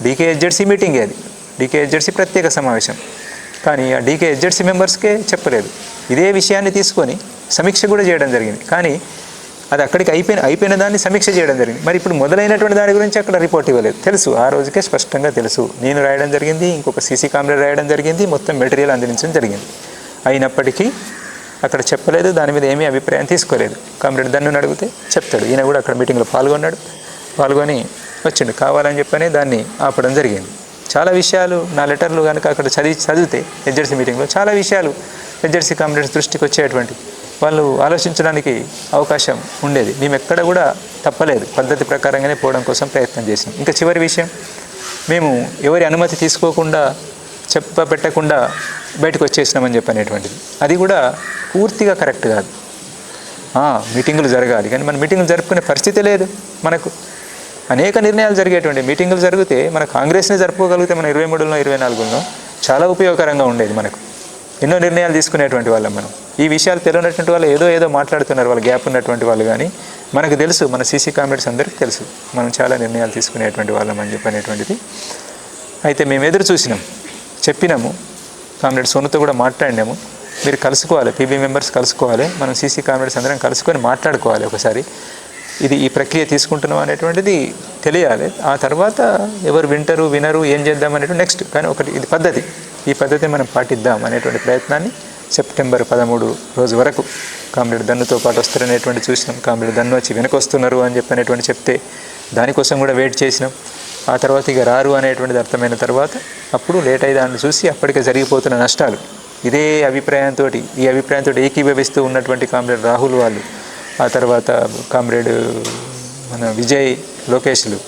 డీకేఎస్జెడ్సీ మీటింగే అది, డీకేఎస్జెడ్సీ ప్రత్యేక సమావేశం. కానీ ఆ డీకేఎస్జెడ్సీ మెంబర్స్కే చెప్పలేదు. ఇదే విషయాన్ని తీసుకొని సమీక్ష కూడా చేయడం జరిగింది. కానీ అది అక్కడికి అయిపోయిన దాన్ని సమీక్ష చేయడం జరిగింది. మరి ఇప్పుడు మొదలైనటువంటి దాని గురించి అక్కడ రిపోర్ట్ ఇవ్వలేదు. తెలుసు, ఆ రోజుకే స్పష్టంగా తెలుసు. నేను రాయడం జరిగింది, ఇంకొక సీసీ కామ్రేడ్ రాయడం జరిగింది, మొత్తం మెటీరియల్ అందించడం జరిగింది. అయినప్పటికీ అక్కడ చెప్పలేదు, దాని మీద ఏమీ అభిప్రాయం తీసుకోలేదు. కామ్రేడ్ దన్నుని అడిగితే చెప్తాడు. ఈయన కూడా అక్కడ మీటింగ్లో పాల్గొని వచ్చిండు. కావాలని చెప్పని దాన్ని ఆపడం జరిగింది. చాలా విషయాలు నా లెటర్లు కనుక అక్కడ చదివితే ఎస్జెడ్సీ మీటింగ్లో చాలా విషయాలు ఎస్జెడ్సీ కామ్రేడ్స్ దృష్టికి వచ్చేటువంటి వాళ్ళు ఆలోచించడానికి అవకాశం ఉండేది. మేము ఎక్కడ కూడా తప్పలేదు, పద్ధతి ప్రకారంగానే పోవడం కోసం ప్రయత్నం చేసినాం. ఇంకా చివరి విషయం, మేము ఎవరి అనుమతి తీసుకోకుండా పెట్టకుండా బయటకు వచ్చేసినామని చెప్పనేటువంటిది అది కూడా పూర్తిగా కరెక్ట్ కాదు. మీటింగులు జరగాలి, కానీ మన మీటింగులు జరుపుకునే పరిస్థితి లేదు. మనకు అనేక నిర్ణయాలు జరిగేటువంటి మీటింగులు జరిగితే మన కాంగ్రెస్ని జరుపుకోగలిగితే మన 23లో 24లో చాలా ఉపయోగకరంగా ఉండేది. మనకు ఎన్నో నిర్ణయాలు తీసుకునేటువంటి వాళ్ళం మనం. ఈ విషయాలు తెలియనటువంటి వాళ్ళు ఏదో మాట్లాడుతున్నారు, వాళ్ళు గ్యాప్ ఉన్నటువంటి వాళ్ళు. కానీ మనకు తెలుసు, మన సీసీ కామ్రేడ్స్ అందరికీ తెలుసు మనం చాలా నిర్ణయాలు తీసుకునేటువంటి వాళ్ళం అని చెప్పనేటువంటిది. అయితే మేము ఎదురు చూసినాం, చెప్పినాము, కామ్రేడ్ సోనుతో కూడా మాట్లాడినాము. మీరు కలుసుకోవాలి, పీబీ మెంబర్స్ కలుసుకోవాలి, మనం సీసీ కామ్రేడ్స్ అందరం కలుసుకొని మాట్లాడుకోవాలి ఒకసారి. ఈ ప్రక్రియ తీసుకుంటున్నాం అనేటువంటిది తెలియాలి. ఆ తర్వాత ఎవరు వినరు ఏం చేద్దాం అనేటువంటి నెక్స్ట్. కానీ ఒకటి ఇది పద్ధతి, ఈ పద్ధతిని మనం పాటిద్దాం అనేటువంటి ప్రయత్నాన్ని సెప్టెంబర్ 13 రోజు వరకు కామ్రేడ్ దన్నుతో పాటు వస్తారనేటువంటి చూసినాం. కామ్రేడ్ దన్ను వచ్చి వెనకొస్తున్నారు అని చెప్పనేటువంటి చెప్తే దానికోసం కూడా వెయిట్ చేసినాం. ఆ తర్వాత ఇక రారు అనేటువంటిది అర్థమైన తర్వాత అప్పుడు లేట్ అయ్యేదాన్ని చూసి అప్పటికే జరిగిపోతున్న నష్టాలు ఈ అభిప్రాయంతో ఏకీభవిస్తూ ఉన్నటువంటి కామ్రేడ్ రాహుల్ వాళ్ళు, ఆ తర్వాత కామ్రేడ్ మన విజయ్ లోకేష్లు